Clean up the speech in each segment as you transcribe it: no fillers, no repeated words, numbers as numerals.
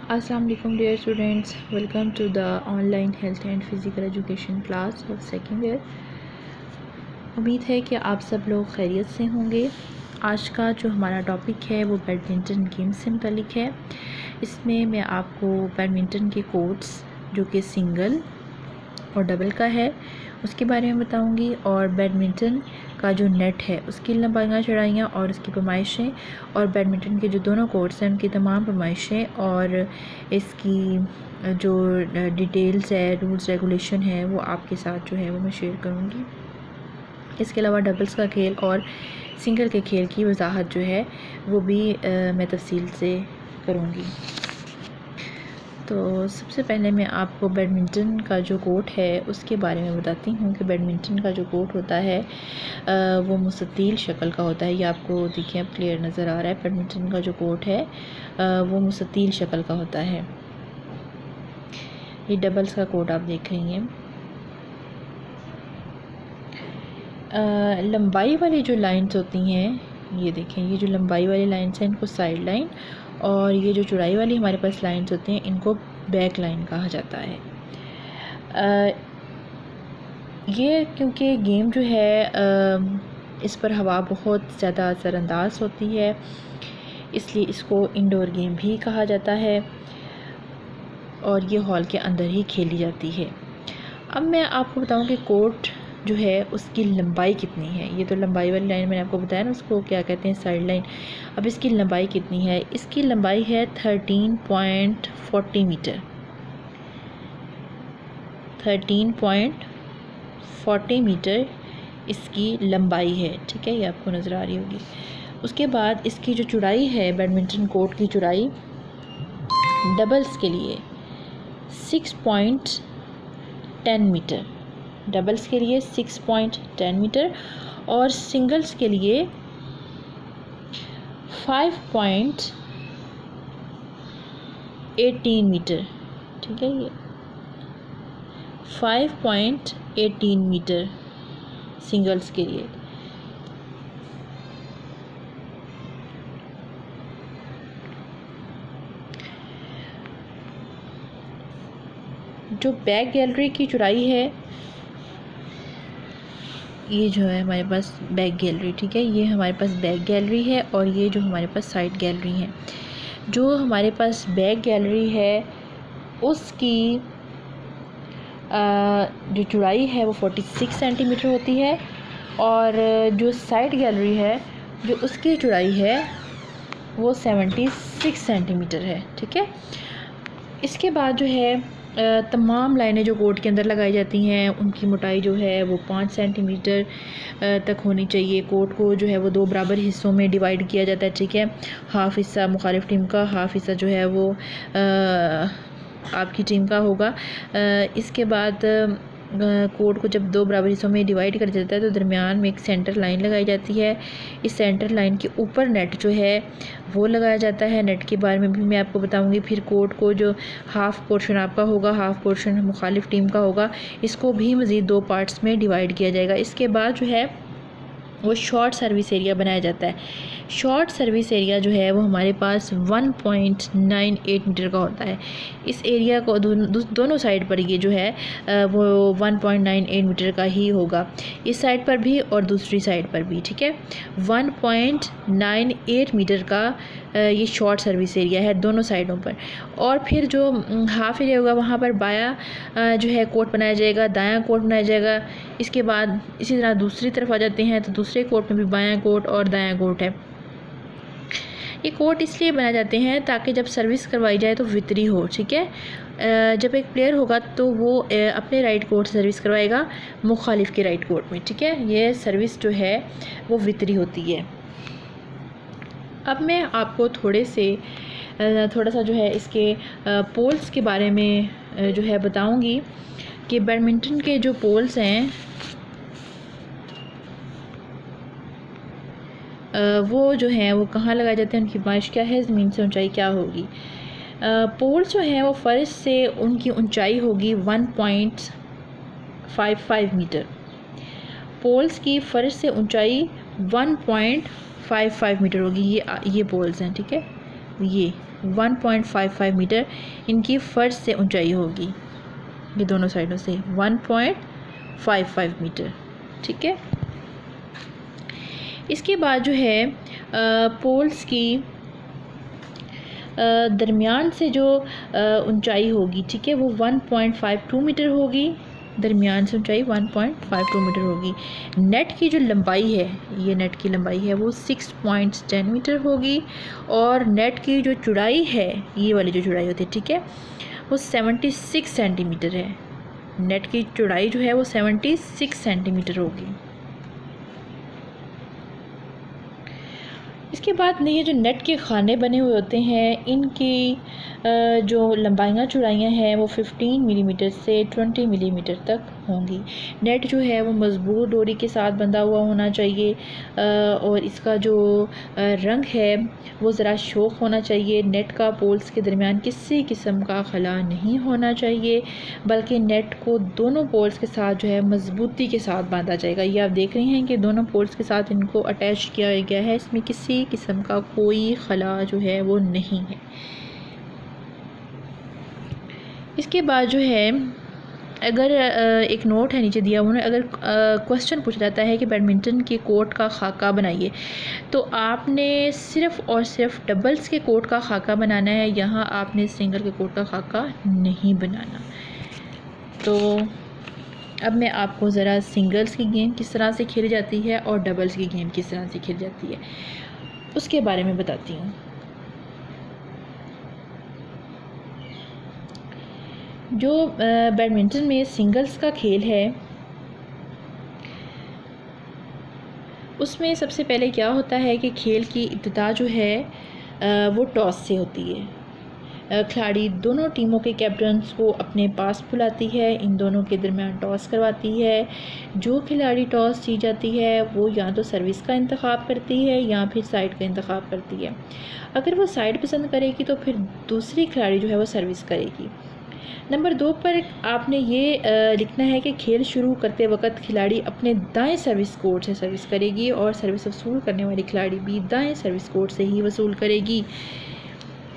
Assalamu alaikum dear students, welcome to the online health and physical education class of second year। उम्मीद है कि आप सब लोग खैरियत से होंगे। आज का जो हमारा टॉपिक है वो बैडमिंटन गेम से मुतालिक है। इसमें मैं आपको बैडमिंटन के कोर्ट्स जो कि सिंगल और डबल का है उसके बारे में बताऊंगी, और बैडमिंटन का जो नेट है उसकी लंबाइयाँ चौड़ाइयाँ और उसकी पैमाइशें, और बैडमिंटन के जो दोनों कोर्ट्स हैं उनकी तमाम पैमाइशें और इसकी जो डिटेल्स है, रूल्स रेगुलेशन है, वो आपके साथ जो है वो मैं शेयर करूँगी। इसके अलावा डबल्स का खेल और सिंगल के खेल की वजाहत जो है वो भी मैं तफसील से करूँगी। तो सबसे पहले मैं आपको बैडमिंटन का जो कोर्ट है उसके बारे में बताती हूँ कि बैडमिंटन का जो कोर्ट होता है वो मुस्ततील शक्ल का होता है। ये आपको देखिए अब क्लियर नज़र आ रहा है। बैडमिंटन का जो कोर्ट है वो मुस्ततील शक्ल का होता है। ये डबल्स का कोर्ट आप देख रही हैं। लंबाई वाली जो लाइंस होती हैं, ये देखें, ये जो लंबाई वाली लाइंस हैं इनको साइड लाइन, और ये जो चौड़ाई वाली हमारे पास लाइंस होती हैं इनको बैक लाइन कहा जाता है। ये क्योंकि गेम जो है इस पर हवा बहुत ज़्यादा असरअंदाज होती है, इसलिए इसको इंडोर गेम भी कहा जाता है और ये हॉल के अंदर ही खेली जाती है। अब मैं आपको बताऊं कि कोर्ट जो है उसकी लंबाई कितनी है। ये तो लंबाई वाली लाइन मैंने आपको बताया ना, उसको क्या कहते हैं, साइड लाइन। अब इसकी लंबाई कितनी है? इसकी लंबाई है 13.40 मीटर। 13.40 मीटर इसकी लंबाई है, ठीक है, ये आपको नज़र आ रही होगी। उसके बाद इसकी जो चौड़ाई है, बैडमिंटन कोर्ट की चौड़ाई डबल्स के लिए 6.10 मीटर, डबल्स के लिए 6.10 मीटर, और सिंगल्स के लिए 5.18 मीटर, ठीक है, ये 5.18 मीटर सिंगल्स के लिए। जो बैक गैलरी की चौड़ाई है, ये जो है हमारे पास बैक गैलरी, ठीक है, ये हमारे पास बैक गैलरी है, और ये जो हमारे पास साइड गैलरी है। जो हमारे पास बैक गैलरी है उसकी जो चौड़ाई है वो 46 सेंटीमीटर होती है, और जो साइड गैलरी है जो उसकी चौड़ाई है वो 76 सेंटीमीटर है, ठीक है। इसके बाद जो है तमाम लाइनें जो कोर्ट के अंदर लगाई जाती हैं उनकी मोटाई जो है वो 5 सेंटीमीटर तक होनी चाहिए। कोर्ट को जो है वो 2 बराबर हिस्सों में डिवाइड किया जाता है, ठीक है। हाफ़ हिस्सा मुखालिफ टीम का, हाफ़ हिस्सा जो है वो आपकी टीम का होगा। इसके बाद कोर्ट को जब 2 बराबर हिस्सों में डिवाइड कर देता है तो दरमियान में एक सेंटर लाइन लगाई जाती है। इस सेंटर लाइन के ऊपर नेट जो है वो लगाया जाता है। नेट के बारे में भी मैं आपको बताऊंगी। फिर कोर्ट को जो हाफ़ पोर्शन आपका होगा, हाफ़ पोर्शन मुखालिफ टीम का होगा, इसको भी मज़ीद 2 पार्ट्स में डिवाइड किया जाएगा। इसके बाद जो है वो शॉर्ट सर्विस एरिया बनाया जाता है। शॉर्ट सर्विस एरिया जो है वो हमारे पास 1.98 मीटर का होता है। इस एरिया को दोनों साइड पर ये जो है वो 1.98 मीटर का ही होगा, इस साइड पर भी और दूसरी साइड पर भी, ठीक है। 1.98 मीटर का ये शॉर्ट सर्विस एरिया है दोनों साइडों पर। और फिर जो हाफ एरिया होगा वहाँ पर बायां जो है कोर्ट बनाया जाएगा, दायां कोर्ट बनाया जाएगा। इसके बाद इसी तरह दूसरी तरफ आ जाते हैं तो दूसरे कोर्ट में भी बायां कोर्ट और दायां कोर्ट है। ये कोर्ट इसलिए बनाए जाते हैं ताकि जब सर्विस करवाई जाए तो वितरी हो, ठीक है। जब एक प्लेयर होगा तो वो अपने राइट कोर्ट से सर्विस करवाएगा मुखालिफ के राइट कोर्ट में, ठीक है। ये सर्विस जो है वो वितरी होती है। अब मैं आपको थोड़ा सा जो है इसके पोल्स के बारे में जो है बताऊंगी कि बैडमिंटन के जो पोल्स हैं वो जो हैं वो कहाँ लगाए जाते हैं, उनकी पैमाइश क्या है, ज़मीन से ऊंचाई क्या होगी। पोल्स जो हैं वो फर्श से उनकी ऊंचाई होगी 1.55 मीटर। पोल्स की फर्श से ऊंचाई 1.55 मीटर होगी। ये पोल्स हैं, ठीक है। ये 1.55 मीटर इनकी फ़र्श से ऊंचाई होगी, ये दोनों साइडों से 1.55 मीटर। ठीक है, इसके बाद जो है पोल्स की दरमियान से जो ऊंचाई होगी, ठीक है, वो 1.52 मीटर होगी। दरमियान से ऊंचाई 1.52 मीटर होगी। नेट की जो लंबाई है, ये नेट की लंबाई है वो 6.10 मीटर होगी। और नेट की जो चौड़ाई है, ये वाली जो चौड़ाई होती है, ठीक है, वो 76 सेंटीमीटर है। नेट की चौड़ाई जो है वो 76 सेंटीमीटर होगी। इसके बाद ये जो नेट के खाने बने हुए होते हैं, इनकी जो लंबाइयाँ चौड़ाइयाँ हैं वो 15 मिलीमीटर से 20 मिलीमीटर तक होंगी। नेट जो है वो मज़बूत डोरी के साथ बंधा हुआ होना चाहिए और इसका जो रंग है वो ज़रा शौक होना चाहिए। नेट का पोल्स के दरमियान किसी किस्म का खला नहीं होना चाहिए, बल्कि नेट को दोनों पोल्स के साथ जो है मज़बूती के साथ बांधा जाएगा। ये आप देख रहे हैं कि दोनों पोल्स के साथ इनको अटैच किया गया है, इसमें किसी किस्म का कोई खला जो है वो नहीं है। इसके बाद जो है, अगर एक नोट है नीचे दिया हुआ, अगर क्वेश्चन पूछा जाता है कि बैडमिंटन के कोर्ट का खाका बनाइए, तो आपने सिर्फ़ और सिर्फ डबल्स के कोर्ट का खाका बनाना है, यहाँ आपने सिंगल के कोर्ट का खाका नहीं बनाना। तो अब मैं आपको ज़रा सिंगल्स की गेम किस तरह से खेली जाती है और डबल्स की गेम किस तरह से खेली जाती है उसके बारे में बताती हूँ। जो बैडमिंटन में सिंगल्स का खेल है, उसमें सबसे पहले क्या होता है कि खेल की इब्तिदा जो है वो टॉस से होती है। खिलाड़ी दोनों टीमों के कैप्टन्स को अपने पास बुलाती है, इन दोनों के दरमियान टॉस करवाती है। जो खिलाड़ी टॉस जीत जाती है वो या तो सर्विस का इंतखाब करती है या फिर साइड का इंतखाब करती है। अगर वो साइड पसंद करेगी तो फिर दूसरी खिलाड़ी जो है वो सर्विस करेगी। नंबर 2 पर आपने ये लिखना है कि खेल शुरू करते वक्त खिलाड़ी अपने दाएं सर्विस कोर्ट से सर्विस करेगी और सर्विस वसूल करने वाली खिलाड़ी भी दाएं सर्विस कोर्ट से ही वसूल करेगी।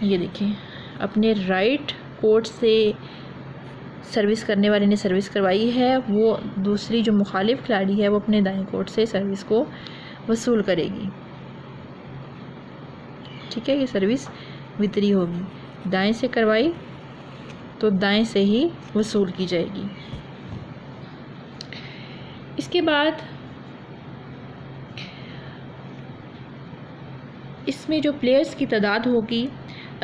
ये देखें, अपने राइट कोर्ट से सर्विस करने वाले ने सर्विस करवाई है, वो दूसरी जो मुखालिफ खिलाड़ी है वो अपने दाएं कोर्ट से सर्विस को वसूल करेगी। ठीक है, ये सर्विस वितरी होगी, दाएं से करवाई तो दाएं से ही वसूल की जाएगी। इसके बाद इसमें जो प्लेयर्स की तादाद होगी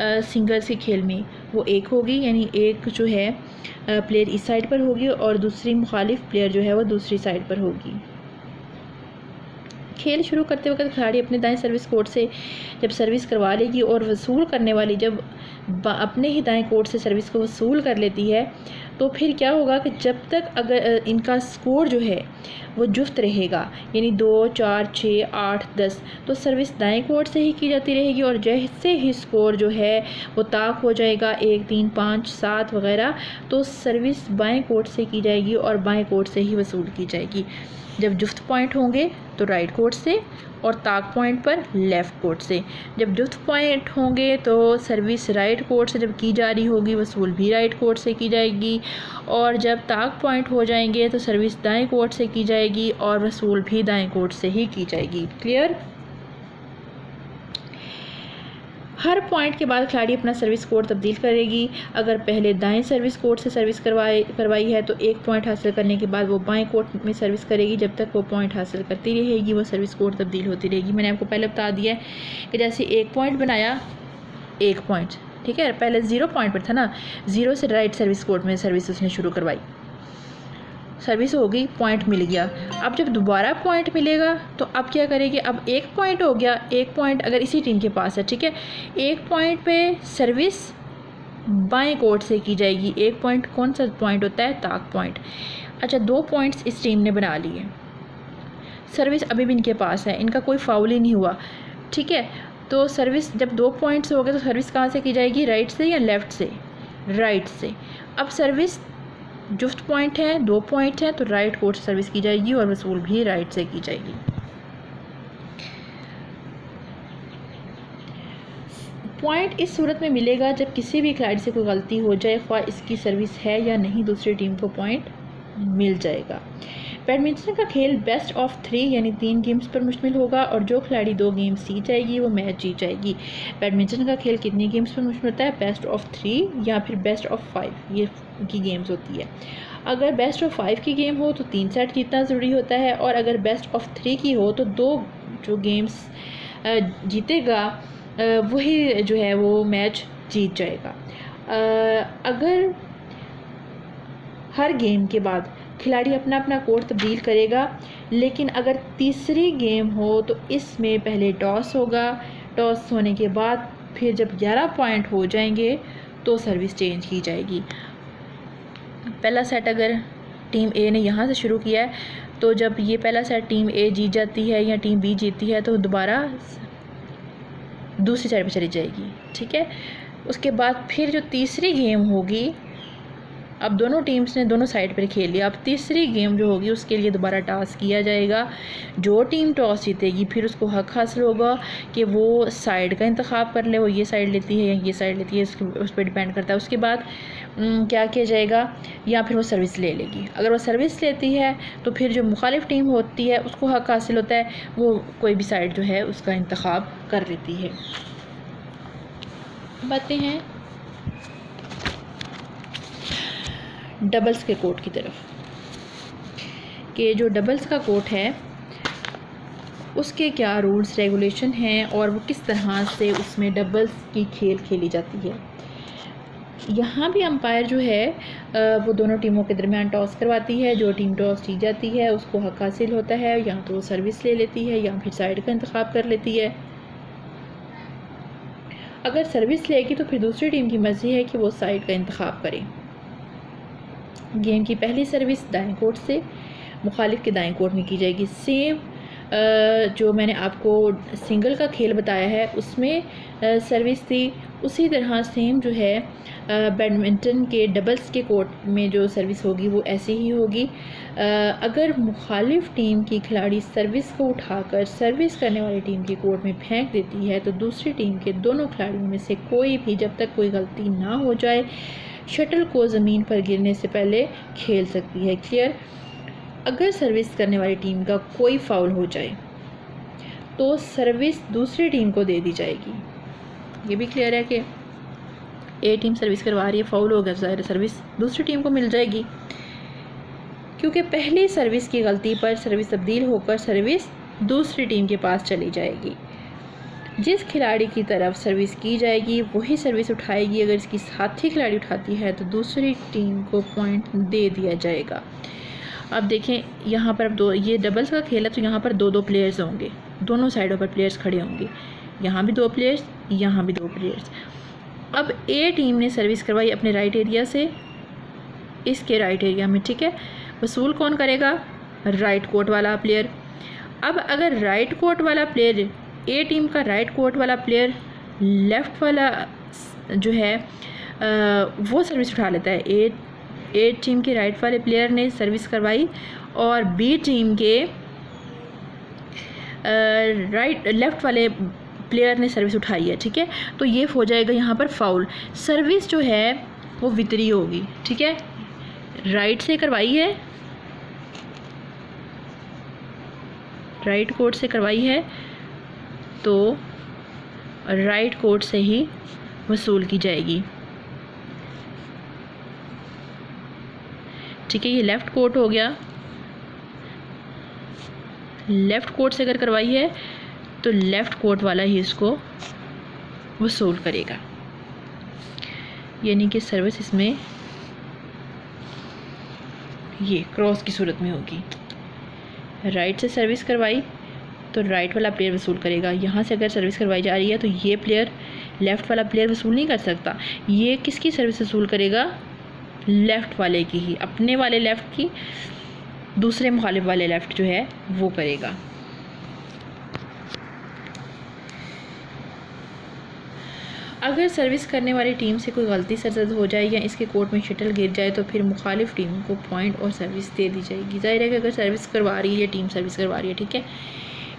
सिंगल्स के खेल में वो 1 होगी, यानी एक जो है प्लेयर इस साइड पर होगी और दूसरी मुखालिफ प्लेयर जो है वो दूसरी साइड पर होगी। खेल शुरू करते वक्त खिलाड़ी अपने दाएं सर्विस कोर्ट से जब सर्विस करवा लेगी और वसूल करने वाली जब अपने ही दाएं कोर्ट से सर्विस को वसूल कर लेती है, तो फिर क्या होगा कि जब तक अगर इनका स्कोर जो है वो जुफ्त रहेगा, यानी 2, 4, 6, 8, 10, तो सर्विस दाएं कोर्ट से ही की जाती रहेगी और जैसे ही स्कोर जो है वो ताक हो जाएगा 1, 3, 5, 7 वगैरह, तो सर्विस बाएं कोर्ट से की जाएगी और बाएं कोर्ट से ही वसूल की जाएगी। जब जुफ्त पॉइंट होंगे तो राइट कोर्ट से और ताक पॉइंट पर लेफ़्ट कोर्ट से। जब जुफ्त पॉइंट होंगे तो सर्विस राइट कोर्ट से जब की जा रही होगी वसूल भी राइट कोर्ट से की जाएगी, और जब ताक पॉइंट हो जाएंगे तो सर्विस दाएं कोर्ट से की जाएगी और वसूल भी दाएं कोर्ट से ही की जाएगी। क्लियर? हर पॉइंट के बाद खिलाड़ी अपना सर्विस कोड तब्दील करेगी। अगर पहले दाएं सर्विस कोड से सर्विस करवाई है तो 1 पॉइंट हासिल करने के बाद वो बाएं कोड में सर्विस करेगी। जब तक वो पॉइंट हासिल करती रहेगी वो सर्विस कोड तब्दील होती रहेगी। मैंने आपको पहले बता दिया है कि जैसे 1 पॉइंट बनाया, 1 पॉइंट, ठीक है, पहले 0 पॉइंट पर था ना, 0 से राइट सर्विस कोड में सर्विस उसने शुरू करवाई, सर्विस हो गई, पॉइंट मिल गया। अब जब दोबारा पॉइंट मिलेगा तो अब क्या करेगी, अब 1 पॉइंट हो गया, 1 पॉइंट अगर इसी टीम के पास है, ठीक है, 1 पॉइंट पे सर्विस बाएं कोर्ट से की जाएगी। 1 पॉइंट कौन सा पॉइंट होता है? ताक पॉइंट। अच्छा, 2 पॉइंट्स इस टीम ने बना लिए, सर्विस अभी भी इनके पास है, इनका कोई फाउल ही नहीं हुआ, ठीक है, तो सर्विस जब 2 पॉइंट्स हो गए तो सर्विस कहाँ से की जाएगी, राइट से या लेफ़्ट से? राइट से। अब सर्विस जुफ्त पॉइंट है, 2 पॉइंट है, तो राइट कोर्ट से सर्विस की जाएगी और वसूल भी राइट से की जाएगी। पॉइंट इस सूरत में मिलेगा जब किसी भी खिलाड़ी से कोई गलती हो जाए, ख्वाह इसकी सर्विस है या नहीं, दूसरी टीम को पॉइंट मिल जाएगा। बैडमिंटन का खेल बेस्ट ऑफ 3 यानी 3 गेम्स पर मुश्तमिल होगा और जो खिलाड़ी 2 गेम्स जीत जाएगी वो मैच जीत जाएगी। बैडमिंटन का खेल कितनी गेम्स पर मुश्तमिल होता है? बेस्ट ऑफ 3 या फिर बेस्ट ऑफ 5 ये की गेम्स होती है। अगर बेस्ट ऑफ 5 की गेम हो तो 3 सेट जीतना ज़रूरी होता है, और अगर बेस्ट ऑफ 3 की हो तो 2 जो गेम्स जीतेगा वही जो है वो मैच जीत जाएगा। अगर हर गेम के बाद खिलाड़ी अपना अपना कोर्ट तब्दील करेगा, लेकिन अगर तीसरी गेम हो तो इसमें पहले टॉस होगा। टॉस होने के बाद फिर जब 11 पॉइंट हो जाएंगे तो सर्विस चेंज की जाएगी। पहला सेट अगर टीम ए ने यहाँ से शुरू किया है तो जब ये पहला सेट टीम ए जीत जाती है या टीम बी जीतती है तो दोबारा दूसरी साइड पे चली जाएगी, ठीक है। उसके बाद फिर जो तीसरी गेम होगी, अब दोनों टीम्स ने दोनों साइड पर खेल लिया, अब तीसरी गेम जो होगी उसके लिए दोबारा टॉस किया जाएगा। जो टीम टॉस जीतेगी फिर उसको हक हासिल होगा कि वो साइड का इंतखाब कर ले, वो ये साइड लेती है या ये साइड लेती है, उस पर डिपेंड करता है। उसके बाद क्या किया जाएगा, या फिर वो सर्विस ले लेगी। अगर वो सर्विस लेती है तो फिर जो मुखालिफ टीम होती है उसको हक हासिल होता है, वो कोई भी साइड जो है उसका इंतखाब कर लेती है। बातें हैं डबल्स के कोर्ट की तरफ, कि जो डबल्स का कोर्ट है उसके क्या रूल्स रेगुलेशन हैं और वो किस तरह से उसमें डबल्स की खेल खेली जाती है। यहाँ भी अंपायर जो है वो दोनों टीमों के दरमियान टॉस करवाती है। जो टीम टॉस जीत जाती है उसको हक हासिल होता है, या तो वो सर्विस ले लेती है या फिर साइड का इंतखाब कर लेती है। अगर सर्विस लेगी तो फिर दूसरी टीम की मर्ज़ी है कि वो साइड का इंतखाब करे। गेम की पहली सर्विस दाएं कोर्ट से मुखालिफ के दाएं कोर्ट में की जाएगी। सेम जो मैंने आपको सिंगल का खेल बताया है उसमें सर्विस थी, उसी तरह सेम जो है बैडमिंटन के डबल्स के कोर्ट में जो सर्विस होगी वो ऐसी ही होगी। अगर मुखालिफ टीम की खिलाड़ी सर्विस को उठाकर सर्विस करने वाली टीम के कोर्ट में फेंक देती है तो दूसरी टीम के दोनों खिलाड़ियों में से कोई भी जब तक कोई गलती ना हो जाए शटल को ज़मीन पर गिरने से पहले खेल सकती है। क्लियर। अगर सर्विस करने वाली टीम का कोई फाउल हो जाए तो सर्विस दूसरी टीम को दे दी जाएगी। ये भी क्लियर है कि ए टीम सर्विस करवा रही है, फाउल हो गया, ज़ाहिर सर्विस दूसरी टीम को मिल जाएगी, क्योंकि पहली सर्विस की गलती पर सर्विस तब्दील होकर सर्विस दूसरी टीम के पास चली जाएगी। जिस खिलाड़ी की तरफ सर्विस की जाएगी वही सर्विस उठाएगी। अगर इसकी साथी खिलाड़ी उठाती है तो दूसरी टीम को पॉइंट दे दिया जाएगा। अब देखें यहाँ पर, अब दो, ये डबल्स का खेल है तो यहाँ पर 2-2 प्लेयर्स होंगे, दोनों साइडों पर प्लेयर्स खड़े होंगे, यहाँ भी 2 प्लेयर्स, यहाँ भी 2 प्लेयर्स। अब ए टीम ने सर्विस करवाई अपने राइट एरिया से इसके राइट एरिया में, ठीक है। वसूल कौन करेगा? राइट कोर्ट वाला प्लेयर। अब अगर राइट कोर्ट वाला प्लेयर, ए टीम का राइट कोर्ट वाला प्लेयर लेफ़्ट वाला जो है वो सर्विस उठा लेता है, ए टीम के राइट वाले प्लेयर ने सर्विस करवाई और बी टीम के लेफ़्ट वाले प्लेयर ने सर्विस उठाई है, ठीक है। तो ये हो जाएगा यहाँ पर फाउल। सर्विस जो है वो वितरी होगी, ठीक है। राइट से करवाई है, राइट कोर्ट से करवाई है तो राइट कोर्ट से ही वसूल की जाएगी, ठीक है। ये लेफ़्ट कोर्ट हो गया, लेफ़्ट कोर्ट से अगर करवाई है तो लेफ़्ट कोर्ट वाला ही इसको वसूल करेगा, यानी कि सर्विस इसमें ये क्रॉस की सूरत में होगी। राइट से सर्विस करवाई तो राइट वाला प्लेयर वसूल करेगा। यहाँ से अगर सर्विस करवाई जा रही है तो ये प्लेयर लेफ़्ट वाला प्लेयर वसूल नहीं कर सकता, ये किसकी सर्विस वसूल करेगा? लेफ़्ट वाले की ही, अपने वाले लेफ़्ट की, दूसरे मुखालिफ वाले लेफ़्ट जो है वो करेगा। अगर सर्विस करने वाली टीम से कोई गलती सरजद हो जाए या इसके कोर्ट में शटल गिर जाए तो फिर मुखालिफ टीम को पॉइंट और सर्विस दे दी जाएगी। ज़ाहिर है कि अगर सर्विस करवा रही है, टीम सर्विस करवा रही है, ठीक है।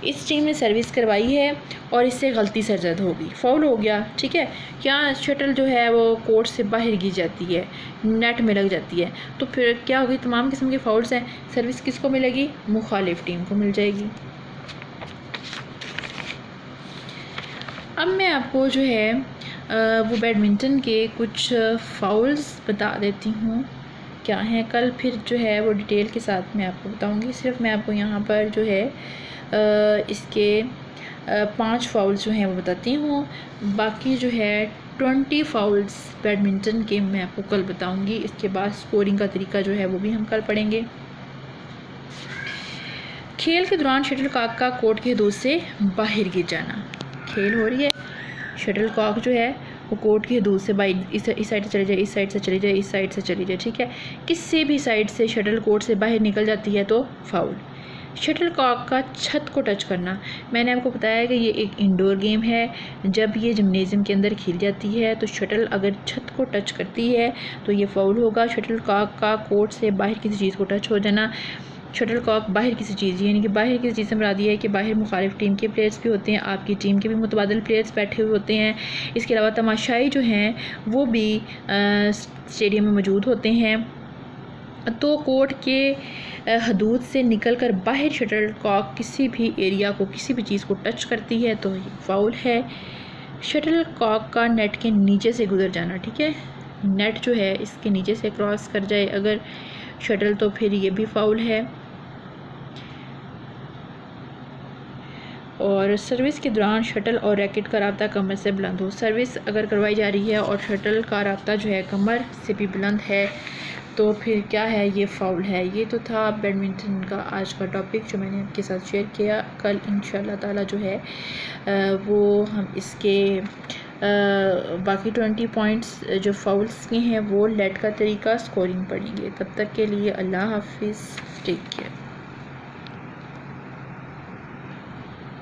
इस टीम ने सर्विस करवाई है और इससे गलती सरजद होगी, फाउल हो गया, ठीक है। क्या शटल जो है वो कोर्ट से बाहर गिर जाती है, नेट में लग जाती है, तो फिर क्या होगी, तमाम किस्म के फाउल्स हैं, सर्विस किसको मिलेगी, मुखालिफ टीम को मिल जाएगी। अब मैं आपको जो है वो बैडमिंटन के कुछ फाउल्स बता देती हूँ क्या हैं, कल फिर जो है वो डिटेल के साथ मैं आपको बताऊँगी। सिर्फ मैं आपको यहाँ पर जो है इसके 5 फाउल्स जो हैं वो बताती हूँ, बाकी जो है 20 फाउल्स बैडमिंटन के मैं आपको कल बताऊँगी। इसके बाद स्कोरिंग का तरीका जो है वो भी हम कल पढ़ेंगे। खेल के दौरान शटलकॉक का कोर्ट की हदूद से बाहर गिर जाना, खेल हो रही है, शटलकॉक जो है वो कोर्ट की हदूद से बाहर, इस साइड से चली जाए, इस साइड से चली जाए, इस साइड से चली जाए, ठीक है, किसी भी साइड से शटल कोर्ट से बाहर निकल जाती है तो फाउल। शटलकॉक का छत को टच करना, मैंने आपको बताया कि ये एक इंडोर गेम है, जब ये जिम्नेजियम के अंदर खेल जाती है तो शटल अगर छत को टच करती है तो ये फाउल होगा। शटलकॉक का कोर्ट से बाहर किसी चीज़ को टच हो जाना, शटलकॉक बाहर किसी चीज़, यानी कि बाहर किसी चीज़ से मुराद ये है कि बाहर मुखालिफ टीम के प्लेयर्स भी होते हैं, आपकी टीम के भी मुतबादिल प्लेयर्स बैठे हुए होते हैं, इसके अलावा तमाशाई जो हैं वो भी स्टेडियम में मौजूद होते हैं। तो कोर्ट के हदूद से निकलकर बाहर शटलकॉक किसी भी एरिया को, किसी भी चीज़ को टच करती है तो ये फाउल है। शटलकॉक का नेट के नीचे से गुजर जाना, ठीक है, नेट जो है इसके नीचे से क्रॉस कर जाए अगर शटल तो फिर ये भी फाउल है। और सर्विस के दौरान शटल और रैकेट का राब्ता कमर से बुलंद हो, सर्विस अगर करवाई जा रही है और शटल का राब्ता जो है कमर से भी बुलंद है तो फिर क्या है, ये फाउल है। ये तो था बैडमिंटन का आज का टॉपिक जो मैंने आपके साथ शेयर किया। कल इंशाल्लाह ताला जो है वो हम इसके बाकी 20 पॉइंट्स जो फाउल्स के हैं वो लेट का तरीका, स्कोरिंग पढ़ेंगे। तब तक के लिए अल्लाह हाफिज़, टेक केयर।